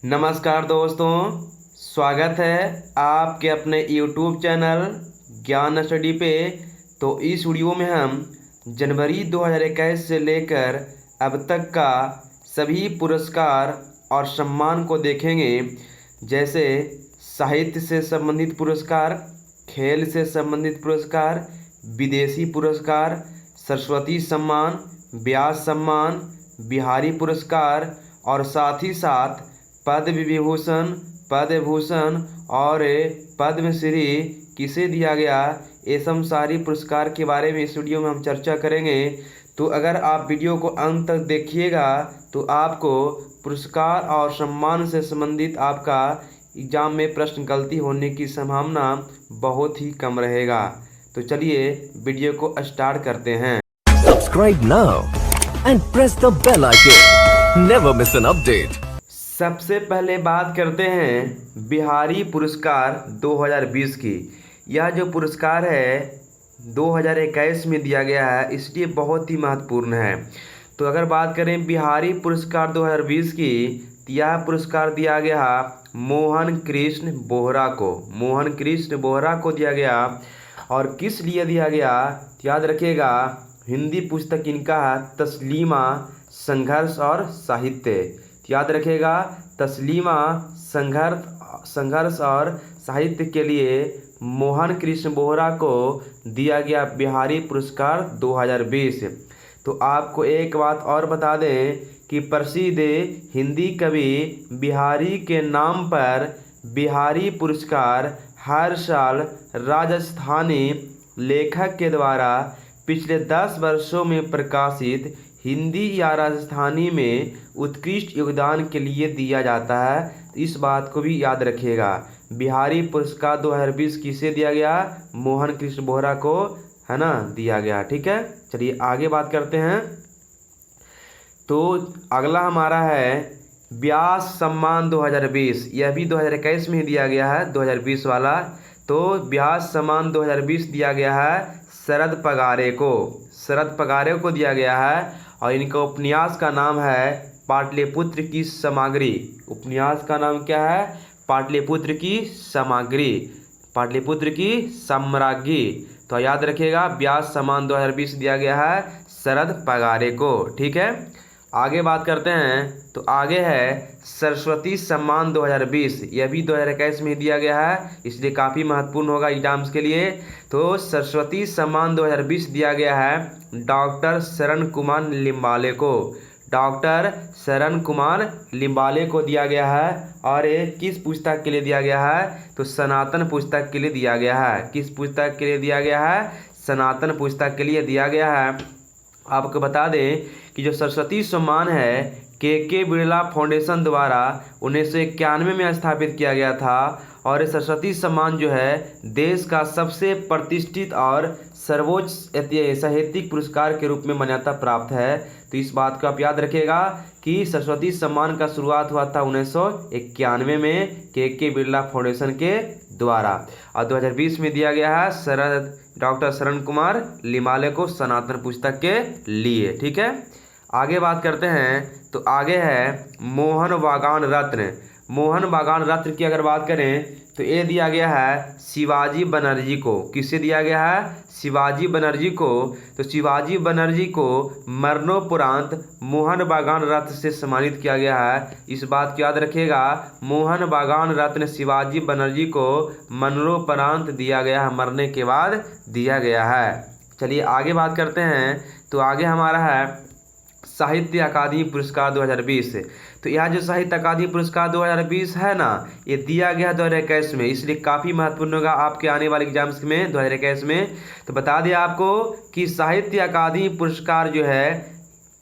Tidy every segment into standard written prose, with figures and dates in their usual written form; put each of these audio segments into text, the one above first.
नमस्कार दोस्तों, स्वागत है आपके अपने YouTube चैनल ज्ञान स्टडी पे। तो इस वीडियो में हम जनवरी 2021 से लेकर अब तक का सभी पुरस्कार और सम्मान को देखेंगे। जैसे साहित्य से संबंधित पुरस्कार, खेल से संबंधित पुरस्कार, विदेशी पुरस्कार, सरस्वती सम्मान, व्यास सम्मान, बिहारी पुरस्कार और साथ ही साथ पद्म विभूषण, पद्म भूषण और पद्मश्री किसे दिया गया, ये सब सारी पुरस्कार के बारे में इस वीडियो में हम चर्चा करेंगे। तो अगर आप वीडियो को अंत तक देखिएगा तो आपको पुरस्कार और सम्मान से संबंधित आपका एग्जाम में प्रश्न गलती होने की संभावना बहुत ही कम रहेगा। तो चलिए वीडियो को स्टार्ट करते हैं। Subscribe now and press the bell icon. Never miss an update. सबसे पहले बात करते हैं बिहारी पुरस्कार 2020 की। यह जो पुरस्कार है 2021 में दिया गया है, इसलिए बहुत ही महत्वपूर्ण है। तो अगर बात करें बिहारी पुरस्कार 2020 की, तो यह पुरस्कार दिया गया मोहन कृष्ण बोहरा को। मोहन कृष्ण बोहरा को दिया गया। और किस लिए दिया गया, याद रखिएगा, हिंदी पुस्तक इनका है तस्लीमा संघर्ष और साहित्य। याद रखेगा, तस्लीमा संघर्ष और साहित्य के लिए मोहन कृष्ण बोहरा को दिया गया बिहारी पुरस्कार 2020। तो आपको एक बात और बता दें कि प्रसिद्ध हिंदी कवि बिहारी के नाम पर बिहारी पुरस्कार हर साल राजस्थानी लेखक के द्वारा पिछले 10 वर्षों में प्रकाशित हिंदी या राजस्थानी में उत्कृष्ट योगदान के लिए दिया जाता है। इस बात को भी याद रखिएगा। बिहारी पुरस्कार 2020 किसे दिया गया, मोहन कृष्ण बोहरा को, है ना, दिया गया। ठीक है, चलिए आगे बात करते हैं। तो अगला हमारा है व्यास सम्मान 2020। यह भी 2021 में ही दिया गया है, 2020 वाला। तो व्यास सम्मान 2020 दिया गया है शरद पगारे को। शरद पगारे को दिया गया है और इनका उपन्यास का नाम है पाटलिपुत्र की सामग्री। उपन्यास का नाम क्या है, पाटलिपुत्र की सामग्री, पाटलिपुत्र की साम्राज्ञी। तो याद रखिएगा, व्यास सम्मान 2020 दिया गया है शरद पगारे को। ठीक है, आगे बात करते हैं। तो आगे है सरस्वती सम्मान 2020। यह भी 2021 में दिया गया है, इसलिए काफ़ी महत्वपूर्ण होगा एग्जाम्स के लिए। तो सरस्वती सम्मान 2020 दिया गया है डॉक्टर शरण कुमार लिम्बाले को। डॉक्टर शरण कुमार लिम्बाले को दिया गया है। और ये किस पुस्तक के लिए दिया गया है, तो सनातन पुस्तक के लिए दिया गया है। किस पुस्तक के लिए दिया गया है, सनातन पुस्तक के लिए दिया गया है। आपको बता दें कि जो सरस्वती सम्मान है के बिरला फाउंडेशन द्वारा 1991 में स्थापित किया गया था। और सरस्वती सम्मान जो है देश का सबसे प्रतिष्ठित और सर्वोच्च साहित्यिक पुरस्कार के रूप में मान्यता प्राप्त है। तो इस बात को आप याद रखिएगा कि सरस्वती सम्मान का शुरुआत हुआ था 1991 में के बिरला फाउंडेशन के द्वारा। और 2020 में दिया गया है डॉक्टर शरण कुमार लिम्बाले को सनातन पुस्तक के लिए। ठीक है, आगे बात करते हैं। तो आगे है मोहन बागान रत्न। मोहन बागान रत्न की अगर बात करें तो ये दिया गया है शिवाजी बनर्जी को। किसे दिया गया है, शिवाजी बनर्जी को। तो शिवाजी बनर्जी को मरणोपरांत मोहन बागान रत्न से सम्मानित किया गया है। इस बात को याद रखिएगा, मोहन बागान रत्न शिवाजी बनर्जी को मरणोपरांत दिया गया है, मरने के बाद दिया गया है। चलिए आगे बात करते हैं। तो आगे हमारा है साहित्य अकादमी पुरस्कार 2020। तो यह जो साहित्य अकादमी पुरस्कार 2020 है ना, ये दिया गया 2021 में, इसलिए काफ़ी महत्वपूर्ण होगा आपके आने वाले एग्जाम्स में 2021 में। तो बता दें आपको कि साहित्य अकादमी पुरस्कार जो है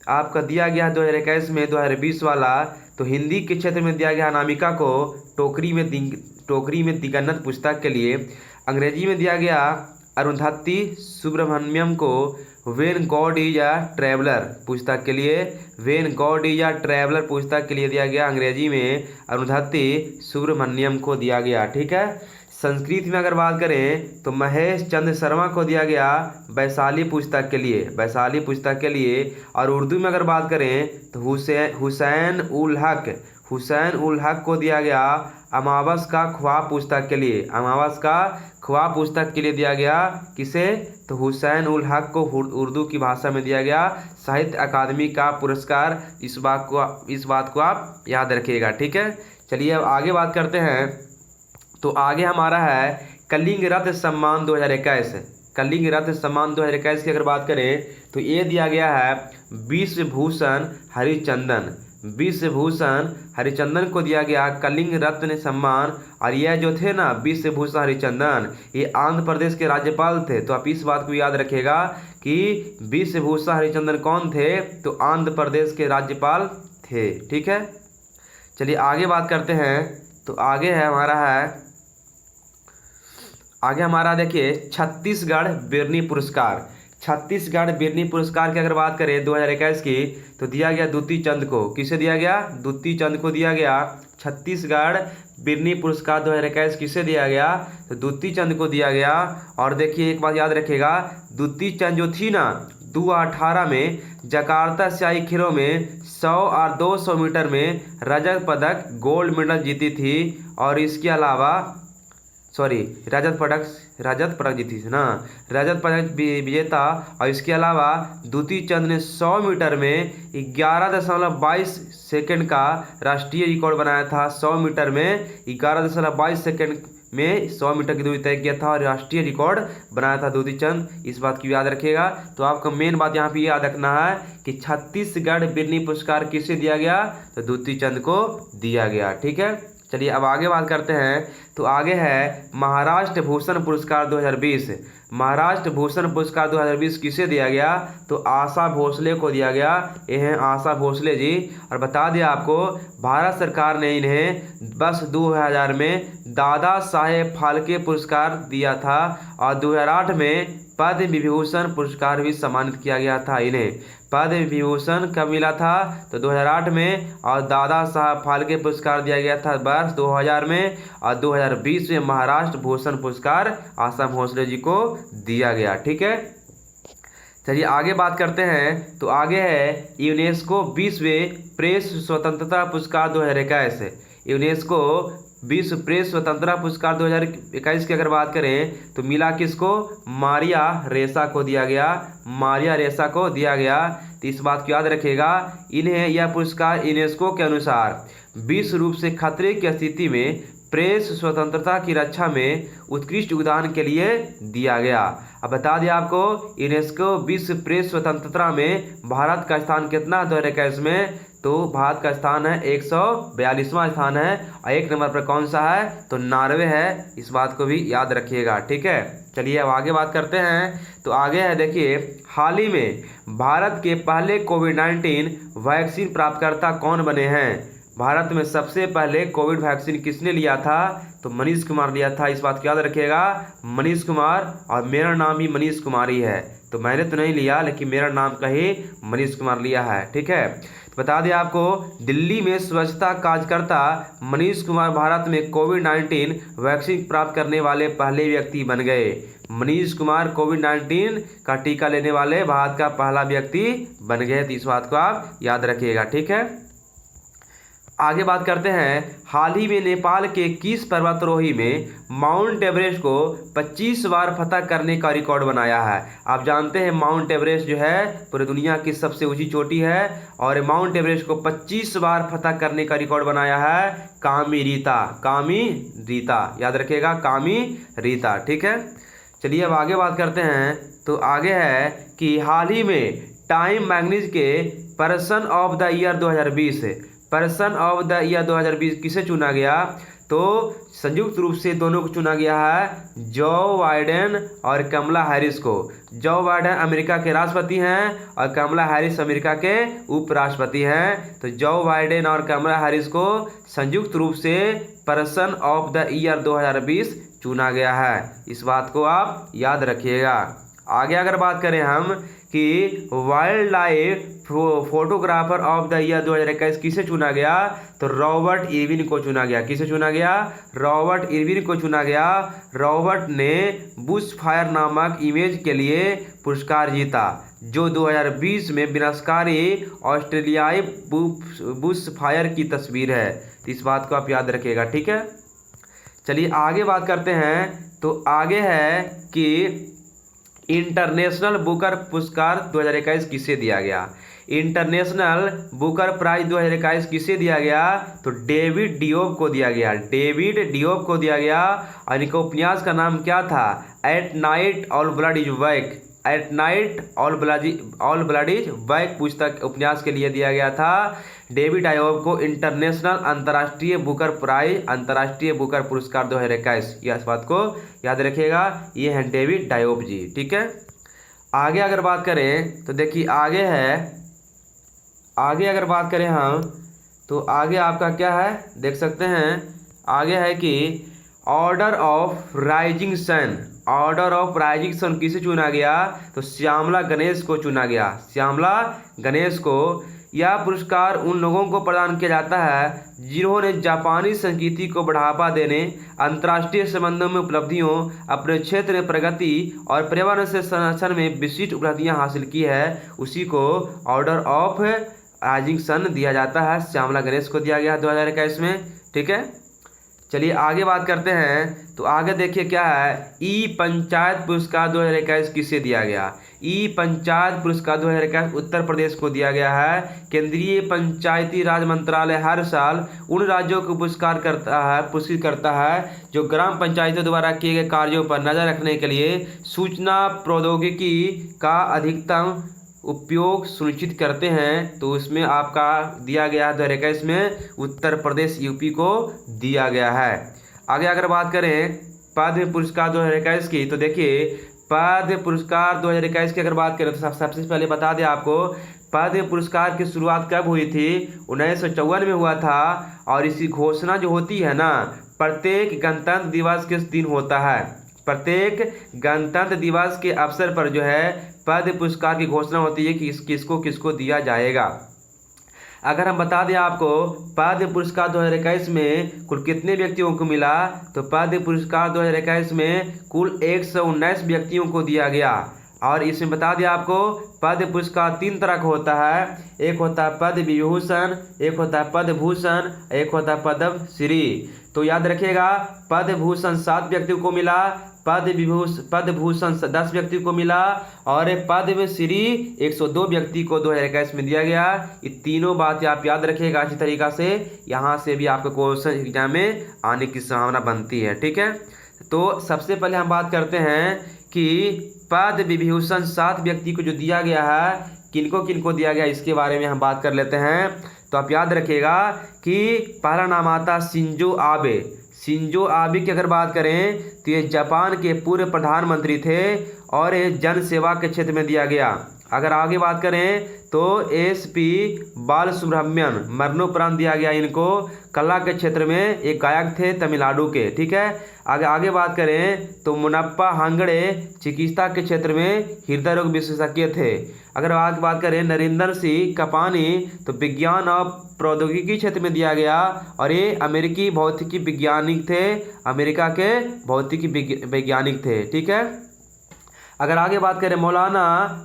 आपका दिया गया 2021 में, 2020 वाला। तो हिंदी के क्षेत्र में दिया गया अनामिका को टोकरी में दिगन्नत पुस्तक के लिए। अंग्रेजी में दिया गया अरुंधति सुब्रमण्यम को when God is a traveller पुस्तक के लिए। When God is a traveller पुस्तक के लिए दिया गया अंग्रेजी में अरुंधति सुब्रमण्यम को दिया गया। ठीक है, संस्कृत में अगर बात करें तो महेश चंद्र शर्मा को दिया गया वैशाली पुस्तक के लिए, वैशाली पुस्तक के लिए। और उर्दू में अगर बात करें तो हुसैन उल हक हुसैन उल हक को दिया गया अमावस का ख्वाब पुस्तक के लिए। अमावस का ख्वाब पुस्तक के लिए दिया गया किसे? तो हुसैन उल हक को उर्दू की भाषा में दिया गया साहित्य अकादमी का पुरस्कार। इस बात को आप याद रखिएगा, ठीक है। चलिए अब आगे बात करते हैं। तो आगे हमारा है कलिंग रत्न सम्मान 2021। कलिंग रत्न सम्मान 2021 की अगर बात करें तो ये दिया गया है विश्वभूषण हरिचंदन। विश्वभूषण हरिचंदन को दिया गया कलिंग रत्न सम्मान। और यह जो थे ना विश्वभूषण हरिचंदन, ये आंध्र प्रदेश के राज्यपाल थे। तो आप इस बात को याद रखिएगा कि विश्वभूषण हरिचंदन कौन थे? तो आंध्र प्रदेश के राज्यपाल थे, ठीक है। चलिए आगे बात करते हैं। तो आगे हमारा देखिए छत्तीसगढ़ बिरनी पुरस्कार। छत्तीसगढ़ बिरनी पुरस्कार की अगर बात करें 2021 की तो दिया गया द्युति चंद को। किसे दिया गया? द्युति चंद को दिया गया। छत्तीसगढ़ बिरनी पुरस्कार 2021 किसे दिया गया? तो द्युति चंद को दिया गया। और देखिए एक बात याद रखिएगा, द्युति चंद जो थी ना 2018 में जकार्ता एशियाई खेलों में 100 और 200 मीटर में रजत पदक गोल्ड मेडल जीती थी। और इसके अलावा रजत पदक जीती थी ना, रजत पदक विजेता। और इसके अलावा द्युति चंद ने 100 मीटर में 11.22 सेकंड का राष्ट्रीय रिकॉर्ड बनाया था। 100 मीटर में 11.22 सेकंड में 100 मीटर की दूरी तय किया था और राष्ट्रीय रिकॉर्ड बनाया था द्युति चंद। इस बात की याद रखिएगा। तो आपको मेन बात यहाँ पे याद रखना है कि छत्तीसगढ़ बिरनी पुरस्कार किसे दिया गया? तो द्युति चंद को दिया गया, ठीक है। चलिए अब आगे बात करते हैं। तो आगे है महाराष्ट्र भूषण पुरस्कार 2020। महाराष्ट्र भूषण पुरस्कार 2020 किसे दिया गया? तो आशा भोसले को दिया गया। ये हैं आशा भोसले जी। और बता दिया आपको भारत सरकार ने इन्हें वर्ष 2000 में दादा साहेब फाल्के पुरस्कार दिया था। और 2008 में पद्म विभूषण पुरस्कार भी सम्मानित किया गया था इन्हें। पद्म विभूषण कब मिला था? तो 2008 में। और दादा साहब फाल्के पुरस्कार दिया गया था वर्ष 2000 में। और 2020 में महाराष्ट्र भूषण पुरस्कार आशा भोसले जी को दिया गया, ठीक है। चलिए आगे बात करते हैं। तो आगे है यूनेस्को विश्व प्रेस स्वतंत्रता पुरस्कार 2021। यूनेस्को विश्व प्रेस स्वतंत्रता पुरस्कार 2021 की अगर बात करें तो मिला किसको? मारिया रेसा को दिया गया। मारिया रेसा को दिया गया। तो इस बात को याद रखिएगा, इन्हें यह पुरस्कार यूनेस्को के अनुसार विश्व रूप से खतरे की स्थिति में प्रेस स्वतंत्रता की रक्षा में उत्कृष्ट योगदान के लिए दिया गया। अब बता दिया आपको यूनेस्को विश्व प्रेस स्वतंत्रता में भारत का स्थान कितना 2021 में? तो भारत का स्थान है 142वां स्थान है। और 1 नंबर पर कौन सा है? तो नॉर्वे है। इस बात को भी याद रखिएगा, ठीक है। चलिए अब आगे बात करते हैं। तो आगे है देखिए हाल ही में भारत के पहले कोविड-19 वैक्सीन प्राप्तकर्ता कौन बने हैं? भारत में सबसे पहले कोविड वैक्सीन किसने लिया था? तो मनीष कुमार लिया था। इस बात को याद रखिएगा, मनीष कुमार। और मेरा नाम भी मनीष कुमार ही है। तो मैंने तो नहीं लिया, लेकिन मेरा नाम का ही मनीष कुमार लिया है, ठीक है। तो बता दें आपको दिल्ली में स्वच्छता कार्यकर्ता मनीष कुमार भारत में कोविड-19 वैक्सीन प्राप्त करने वाले पहले व्यक्ति बन गए। मनीष कुमार कोविड-19 का टीका लेने वाले भारत का पहला व्यक्ति बन गए। तो इस बात को आप याद रखिएगा, ठीक है। आगे बात करते हैं। हाल ही में नेपाल के किस पर्वतारोही में माउंट एवरेस्ट को 25 बार फतह करने का रिकॉर्ड बनाया है? आप जानते हैं माउंट एवरेस्ट जो है पूरी दुनिया की सबसे ऊंची चोटी है। और माउंट एवरेस्ट को 25 बार फतह करने का रिकॉर्ड बनाया है कामी रीता। याद रखिएगा, कामी रीता, ठीक है। चलिए अब आगे बात करते हैं। तो आगे है कि हाल ही में टाइम मैगजीन के person of the year 2020 person of the year 2020 किसे चुना गया? तो संयुक्त रूप से दोनों को चुना गया है, जो बाइडेन और कमला हैरिस को। जो बाइडेन अमेरिका के राष्ट्रपति हैं और कमला हैरिस अमेरिका के उपराष्ट्रपति हैं। तो जो बाइडेन और कमला हैरिस को संयुक्त रूप से पर्सन ऑफ द ईयर 2020 चुना गया है। इस बात को आप याद रखिएगा। आगे अगर बात करें हम कि wild life photographer of the year 2021 किसे चुना गया? तो रॉबर्ट इरविन को चुना गया। किसे चुना गया? रॉबर्ट इरविन को चुना गया। रॉबर्ट ने बुश फायर नामक इमेज के लिए पुरस्कार जीता। जो 2020 में विनाशकारी ऑस्ट्रेलियाई बुश फायर की तस्वीर है। तो इस बात को आप याद रखिएगा, ठीक है। चलिए आगे बात करते हैं। तो आगे है कि इंटरनेशनल बुकर पुरस्कार 2021 किसे दिया गया। इंटरनेशनल बुकर प्राइज 2021 किसे दिया गया। तो डेविड डियोप को दिया गया। डेविड डियोप को दिया गया और इनका उपन्यास का नाम क्या था। At night all blood is back. At night all blood is back पुस्तक उपन्यास के लिए दिया गया था डेविड डियोप को इंटरनेशनल अंतर्राष्ट्रीय बुकर प्राइज, अंतर्राष्ट्रीय बुकर पुरस्कार 2021। यह बात को याद रखिएगा, ये हैं डेविड डियोप जी, ठीक है। आगे अगर बात करें तो देखिए आगे है, आगे अगर बात करें हम तो आगे आपका क्या है देख सकते हैं। आगे है कि order of rising sun. Order of rising sun किसे चुना गया। तो श्यामला गणेश को चुना गया। श्यामला गणेश को। यह पुरस्कार उन लोगों को प्रदान किया जाता है जिन्होंने जापानी संस्कृति को बढ़ावा देने, अंतर्राष्ट्रीय संबंधों में उपलब्धियों, अपने क्षेत्र में प्रगति और पर्यावरण से संरक्षण में विशिष्ट उपलब्धियां हासिल की है, उसी को ऑर्डर ऑफ राइजिंग सन दिया जाता है। श्यामला गणेश को दिया गया 2021 में, ठीक है। चलिए आगे बात करते हैं। तो आगे देखिए क्या है। ई पंचायत पुरस्कार 2021 किसे दिया गया। ई पंचायत पुरस्कार 2021 उत्तर प्रदेश को दिया गया है। केंद्रीय पंचायती राज मंत्रालय हर साल उन राज्यों को पुरस्कृत करता है जो ग्राम पंचायतों द्वारा किए गए कार्यों पर नजर रखने के लिए सूचना प्रौद्योगिकी का अधिकतम उपयोग सुनिश्चित करते हैं। तो उसमें आपका दिया गया 2021 में उत्तर प्रदेश यूपी को दिया गया है। आगे अगर बात करें पद्म पुरस्कार 2021 की तो देखिए पद्म पुरस्कार 2021 की अगर बात करें तो सबसे पहले बता दें आपको पद्म पुरस्कार की शुरुआत कब हुई थी। 1954 में हुआ था और इसकी घोषणा जो होती है ना प्रत्येक गणतंत्र दिवस के दिन होता है। प्रत्येक गणतंत्र दिवस के अवसर पर जो है पद्म पुरस्कार की घोषणा होती है कि किसको किसको दिया जाएगा। अगर हम बता दें आपको पद्म पुरस्कार 2021 में कुल कितने व्यक्तियों को मिला। तो पद्म पुरस्कार 2021 में कुल 119 व्यक्तियों को दिया गया। और इसमें बता दें आपको पद्म पुरस्कार 3 तरह का होता है। एक होता है पद्म विभूषण, एक होता है पद्म भूषण, एक होता है पद्म श्री। तो याद रखिएगा पद्म भूषण 7 व्यक्तियों को मिला, पद्म भूषण 10 व्यक्ति को मिला और पद्म श्री 102 व्यक्ति को 2021 में दिया गया। ये तीनों बातें आप याद रखिएगा अच्छी तरीक़ा से, यहाँ से भी आपको क्वेश्चन एग्जाम में आने की संभावना बनती है, ठीक है। तो सबसे पहले हम बात करते हैं कि पद्म विभूषण 7 व्यक्ति को जो दिया गया है किनको किनको दिया गया इसके बारे में हम बात कर लेते हैं। तो आप याद रखिएगा कि पहला नाम आता शिंजो आबे। शिंजो आबे की अगर बात करें तो ये जापान के पूर्व प्रधानमंत्री थे और ये जन सेवा के क्षेत्र में दिया गया। अगर आगे बात करें तो SP बालसुब्रमण्यन मरणोपरांत दिया गया इनको। कला के क्षेत्र में एक गायक थे तमिलनाडु के, ठीक है। आगे बात करें तो मुनप्पा हांगड़े चिकित्सा के क्षेत्र में हृदय रोग विशेषज्ञ थे। अगर आगे बात करें नरेंद्र सिंह कपानी तो विज्ञान और प्रौद्योगिकी क्षेत्र में दिया गया और ये अमेरिकी भौतिकी वैज्ञानिक थे, अमेरिका के भौतिकी वैज्ञानिक थे, ठीक है। अगर आगे बात करें मौलाना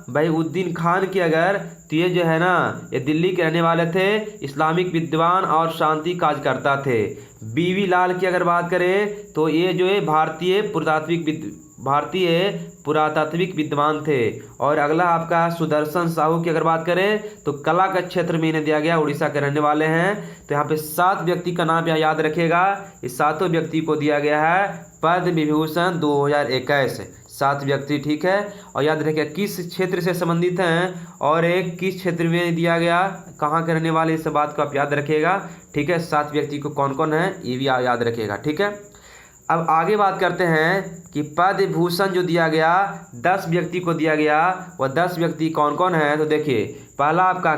बहीउद्दीन खान की अगर तो ये जो है ना ये दिल्ली के रहने वाले थे, इस्लामिक विद्वान और शांति कार्यकर्ता थे। बीवी लाल की अगर बात करें तो ये जो है भारतीय पुरातात्विक विद्वान थे। और अगला आपका सुदर्शन साहू की अगर बात करें तो कला के क्षेत्र में इन्हें दिया गया, उड़ीसा के रहने वाले हैं। तो यहाँ पे 7 व्यक्ति का नाम यहाँ याद रखिएगा, इस 7 व्यक्ति को दिया गया है पद्म विभूषण 2021, 7 व्यक्ति, ठीक है। और याद रखिएगा किस क्षेत्र से संबंधित हैं और एक किस क्षेत्र में दिया गया, कहाँ के रहने वाले, इस बात को आप याद रखिएगा, ठीक है। 7 व्यक्ति को कौन कौन है ये भी याद रखिएगा, ठीक है। अब आगे बात करते हैं कि पद्म भूषण जो दिया गया 10 व्यक्ति को दिया गया, वह 10 व्यक्ति कौन कौन है। तो देखिए पहला आपका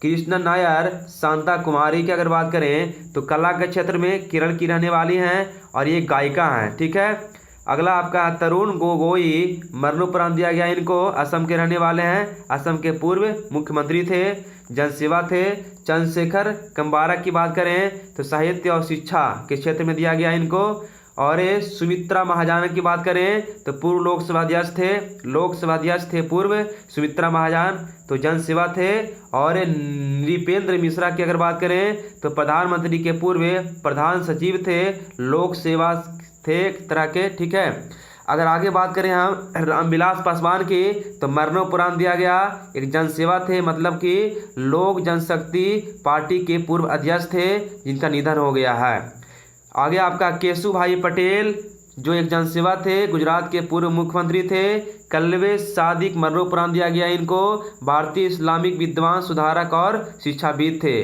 कृष्णन नायर शांता कुमारी की अगर बात करें तो कला के क्षेत्र में केरल की रहने वाली हैं और ये गायिका हैं, ठीक है। अगला आपका तरुण गोगोई मरणोपरांत दिया गया इनको, असम के रहने वाले हैं, असम के पूर्व मुख्यमंत्री थे, जनसेवा थे। चंद्रशेखर कंबारा की बात करें तो साहित्य और शिक्षा के क्षेत्र में दिया गया इनको। और सुमित्रा महाजन की बात करें तो पूर्व लोकसभा अध्यक्ष थे पूर्व सुमित्रा महाजन, तो जन सेवा थे। और नृपेंद्र मिश्रा की अगर बात करें तो प्रधानमंत्री के पूर्व प्रधान सचिव थे, लोक सेवा थे एक तरह के, ठीक है। अगर आगे बात करें हम रामविलास पासवान की तो मरणोपरांत दिया गया, एक जन सेवा थे, मतलब कि लोक जनशक्ति पार्टी के पूर्व अध्यक्ष थे जिनका निधन हो गया है। आगे आपका केशु भाई पटेल जो एक जनसेवा थे, गुजरात के पूर्व मुख्यमंत्री थे। कल्वे सादिक मरणोपरांत दिया गया इनको, भारतीय इस्लामिक विद्वान, सुधारक और शिक्षाविद थे।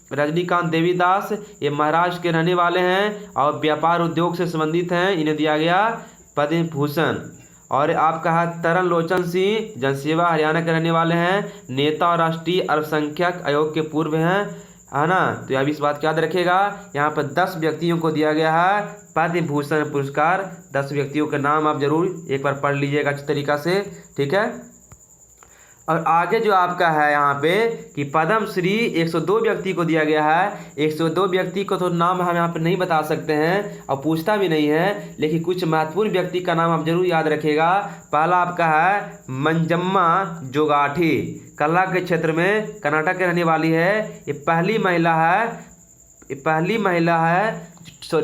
रजनीकांत देवीदास ये महाराष्ट्र के रहने वाले हैं और व्यापार उद्योग से संबंधित हैं, इन्हें दिया गया पद्म भूषण। और आपका है तरन लोचन सिंह, जनसेवा, हरियाणा के रहने वाले हैं, नेता और राष्ट्रीय अल्पसंख्यक आयोग के पूर्व हैं, है ना। तो यह भी इस बात को याद रखेगा। यहाँ पर 10 व्यक्तियों को दिया गया है पद्म भूषण पुरस्कार। 10 व्यक्तियों के नाम आप जरूर एक बार पढ़ लीजिएगा अच्छी तरीका से, ठीक है। और आगे जो आपका है यहाँ पे कि पद्म श्री 102 व्यक्ति को दिया गया है। 102 व्यक्ति को तो नाम हम यहाँ पे नहीं बता सकते हैं और पूछता भी नहीं है, लेकिन कुछ महत्वपूर्ण व्यक्ति का नाम आप जरूर याद रखिएगा। पहला आपका है मंजम्मा जोगाठी, कला के क्षेत्र में कर्नाटक के रहने वाली है। ये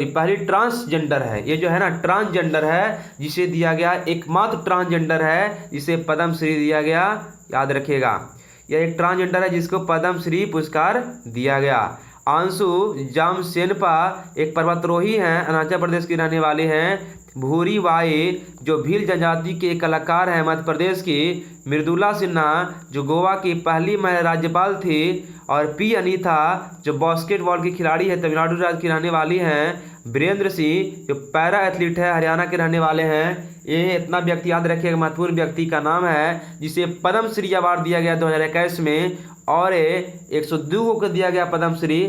पहली ट्रांसजेंडर है, ये जो है ना ट्रांसजेंडर है जिसे दिया गया, एकमात्र ट्रांसजेंडर है जिसे पद्म श्री दिया गया, याद रखिएगा। यह एक ट्रांसजेंडर है जिसको पद्म श्री पुरस्कार दिया गया। आंसू जामसेनपा एक पर्वतारोही हैं, अरुणाचल प्रदेश की रहने वाले हैं। भूरी बाई जो भील जनजाति के कलाकार हैं मध्य प्रदेश की। मृदुला सिन्हा जो गोवा की पहली महिला राज्यपाल थी। और पी अनीता जो बास्केटबॉल की खिलाड़ी है, तमिलनाडु राज्य की रहने वाली हैं। वीरेंद्र सिंह जो पैरा एथलीट है, हरियाणा के रहने वाले हैं। ये इतना व्यक्ति याद रखिएगा, महत्वपूर्ण व्यक्ति का नाम है जिसे पद्म श्री अवार्ड दिया गया 2021 में। और 102 को दिया गया पद्म श्री।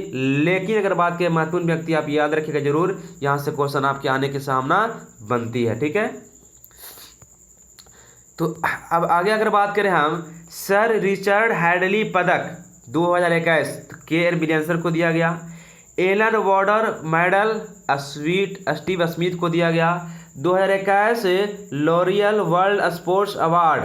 लेकिन अगर बात करें महत्वपूर्ण व्यक्ति, आप याद रखिएगा जरूर, यहाँ से क्वेश्चन आपके आने की संभावना बनती है, ठीक है। तो अब आगे अगर बात करें हम, सर रिचर्ड हैडली पदक 2021 केयर विलियमसन को दिया गया। एलन वॉर्डर मेडल स्टीव स्मिथ को दिया गया। 2021 लॉरियल वर्ल्ड स्पोर्ट्स अवार्ड,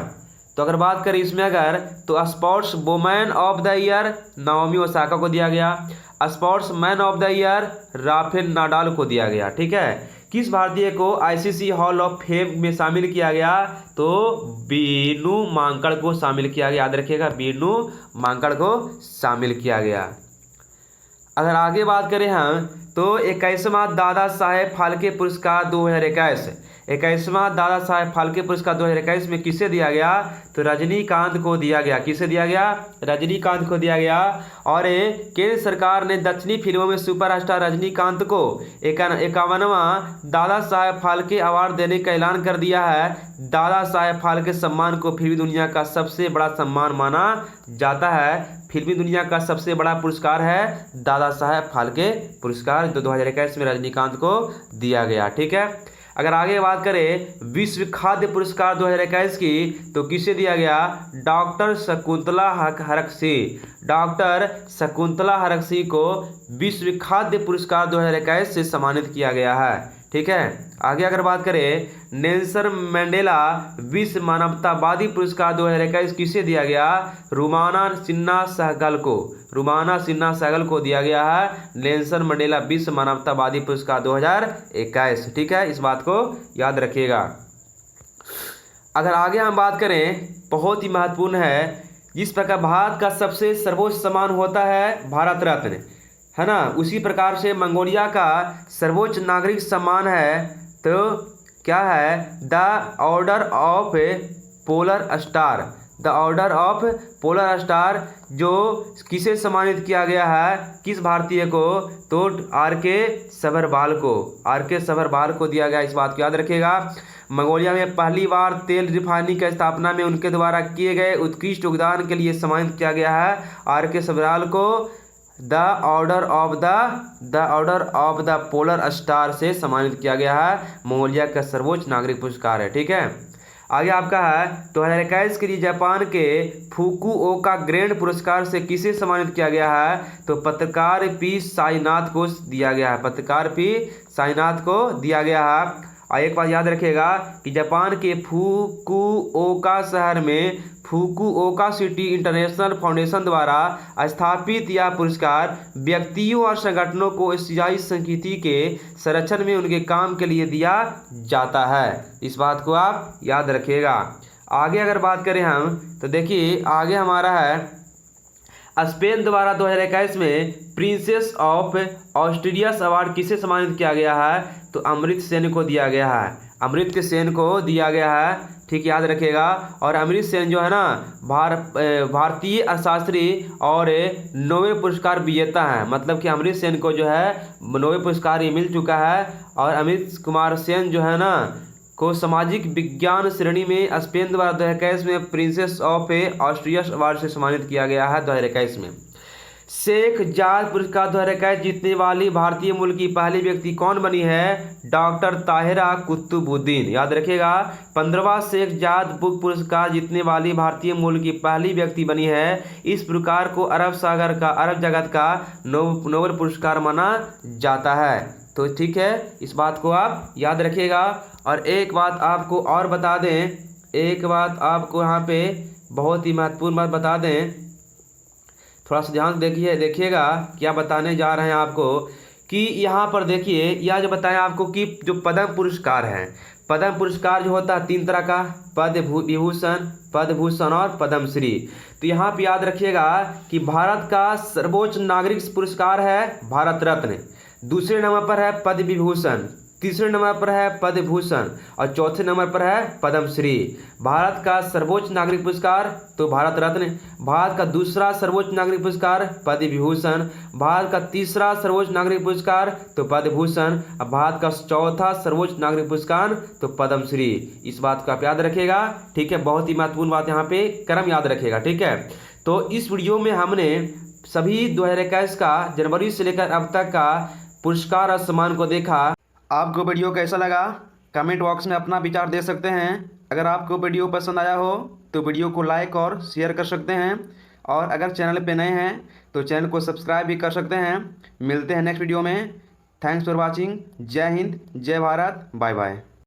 तो अगर बात करें इसमें अगर तो sports women of the year Naomi Osaka को दिया गया। Sports man of the year Rafale Nadal को दिया गया, ठीक है। किस भारतीय को आईसीसी हॉल ऑफ फेम में शामिल किया गया, तो बीनू मांकड़ को शामिल किया गया, याद रखिएगा बीनू मांकड़ को शामिल किया गया। अगर आगे बात करें हम तो 21वां दादा साहेब फाल्के पुरस्कार 2021, 21वां दादा साहेब फाल्के पुरस्कार 2021 में किसे दिया गया, तो रजनीकांत को दिया गया। किसे दिया गया, रजनीकांत को दिया गया। और केंद्र सरकार ने दक्षिणी फिल्मों में सुपरस्टार रजनीकांत को 51वां दादा साहेब फाल्के अवार्ड देने का ऐलान कर दिया है। दादा साहेब फाल्के सम्मान को फिल्मी दुनिया का सबसे बड़ा सम्मान माना जाता है। फिल्मी दुनिया का सबसे बड़ा पुरस्कार है दादा साहेब फाल्के पुरस्कार, जो 2021 में रजनीकांत को दिया गया, ठीक है। अगर आगे बात करें विश्व खाद्य पुरस्कार 2021 की, तो किसे दिया गया, डॉक्टर शकुंतला हरकसी। डॉक्टर शकुंतला हरकसी को विश्व खाद्य पुरस्कार 2021 से सम्मानित किया गया है, ठीक है। आगे अगर बात करें नेल्सन मंडेला विश्व मानवतावादी पुरस्कार 2021 किसे दिया गया, रुमाना सिन्हा सहगल को दिया गया है नेल्सन मंडेला विश्व मानवतावादी पुरस्कार 2021, ठीक है। इस बात को याद रखिएगा। अगर आगे हम बात करें, बहुत ही महत्वपूर्ण है, जिस प्रकार भारत का सबसे सर्वोच्च सम्मान होता है भारत रत्न, है ना, उसी प्रकार से मंगोलिया का सर्वोच्च नागरिक सम्मान है, तो क्या है, the order of polar star. The order of polar star जो किसे सम्मानित किया गया है, किस भारतीय को, तो आर के सभरवाल को दिया गया। इस बात को याद रखिएगा। मंगोलिया में पहली बार तेल रिफाइनरी की स्थापना में उनके द्वारा किए गए उत्कृष्ट योगदान के लिए सम्मानित किया गया है आर के सभरवाल को the order of the polar star से सम्मानित किया गया है। मंगोलिया का सर्वोच्च नागरिक पुरस्कार है, ठीक है। आगे आपका है 2021 के लिए जापान के फुकुओका ग्रैंड पुरस्कार से किसे सम्मानित किया गया है? तो पत्रकार पी साईनाथ को दिया गया है। पत्रकार पी साईनाथ को दिया गया है। और एक बात याद रखिएगा कि जापान के फुकुओका शहर में फुकुओका सिटी इंटरनेशनल फाउंडेशन द्वारा स्थापित यह पुरस्कार व्यक्तियों और संगठनों को एशियाई संस्कृति के संरक्षण में उनके काम के लिए दिया जाता है। इस बात को आप याद रखिएगा। आगे अगर बात करें हम तो देखिए आगे हमारा है स्पेन द्वारा 2021 में प्रिंसेस ऑफ ऑस्ट्रियस अवार्ड किसे सम्मानित किया गया है? तो अमृत सेन को दिया गया है। अमृत सेन को दिया गया है, ठीक याद रखिएगा। और अमृत सेन जो है ना भारतीय अर्थशास्त्री और नोबेल पुरस्कार विजेता है। मतलब कि अमृत सेन को जो है नोबेल पुरस्कार ये मिल चुका है। और अमृत कुमार सेन जो है ना को सामाजिक विज्ञान श्रेणी में स्पेन द्वारा 2021 में प्रिंसेस ऑफ ऑस्ट्रियस अवार्ड से सम्मानित किया गया है 2021 में। शेख जाद पुरस्कार 2021 जीतने वाली भारतीय मूल की पहली व्यक्ति कौन बनी है? डॉक्टर ताहिरा कुतुबुद्दीन। याद रखिएगा 15वां शेख जाद बुक पुरस्कार जीतने वाली भारतीय मूल की पहली व्यक्ति बनी है। इस पुरस्कार को अरब जगत का नोबेल पुरस्कार माना जाता है। तो ठीक है, इस बात को आप याद रखिएगा। और एक बात आपको और बता दें, एक बात आपको यहाँ पे बहुत ही महत्वपूर्ण बात बता दें, थोड़ा सा ध्यान देखिएगा क्या बताने जा रहे हैं आपको कि यहाँ पर देखिए यह जो बताएं आपको कि जो पद्म पुरस्कार है, पद्म पुरस्कार जो होता है 3 तरह का, पद्म भूषण और पद्मश्री। तो यहाँ पे याद रखिएगा कि भारत का सर्वोच्च नागरिक पुरस्कार है भारत रत्न, दूसरे नंबर पर है पद्म विभूषण, तीसरे नंबर पर है पद्म भूषण और चौथे नंबर पर है पद्मश्री। भारत का सर्वोच्च नागरिक पुरस्कार तो भारत रत्न, भारत का दूसरा सर्वोच्च नागरिक पुरस्कार पद्म विभूषण, भारत का तीसरा सर्वोच्च नागरिक पुरस्कार तो पद्म भूषण और भारत का चौथा सर्वोच्च नागरिक पुरस्कार तो पद्मश्री। इस बात को आप याद रखिएगा, ठीक है। बहुत ही महत्वपूर्ण बात यहाँ पे क्रम याद रखिएगा, ठीक है। तो इस वीडियो में हमने सभी 2021 का जनवरी से लेकर अब तक का पुरस्कार और सम्मान को देखा। आपको वीडियो कैसा लगा कमेंट बॉक्स में अपना विचार दे सकते हैं। अगर आपको वीडियो पसंद आया हो तो वीडियो को लाइक और शेयर कर सकते हैं। और अगर चैनल पे नए हैं तो चैनल को सब्सक्राइब भी कर सकते हैं। मिलते हैं नेक्स्ट वीडियो में। Thanks for watching. जय हिंद, जय भारत, बाय बाय।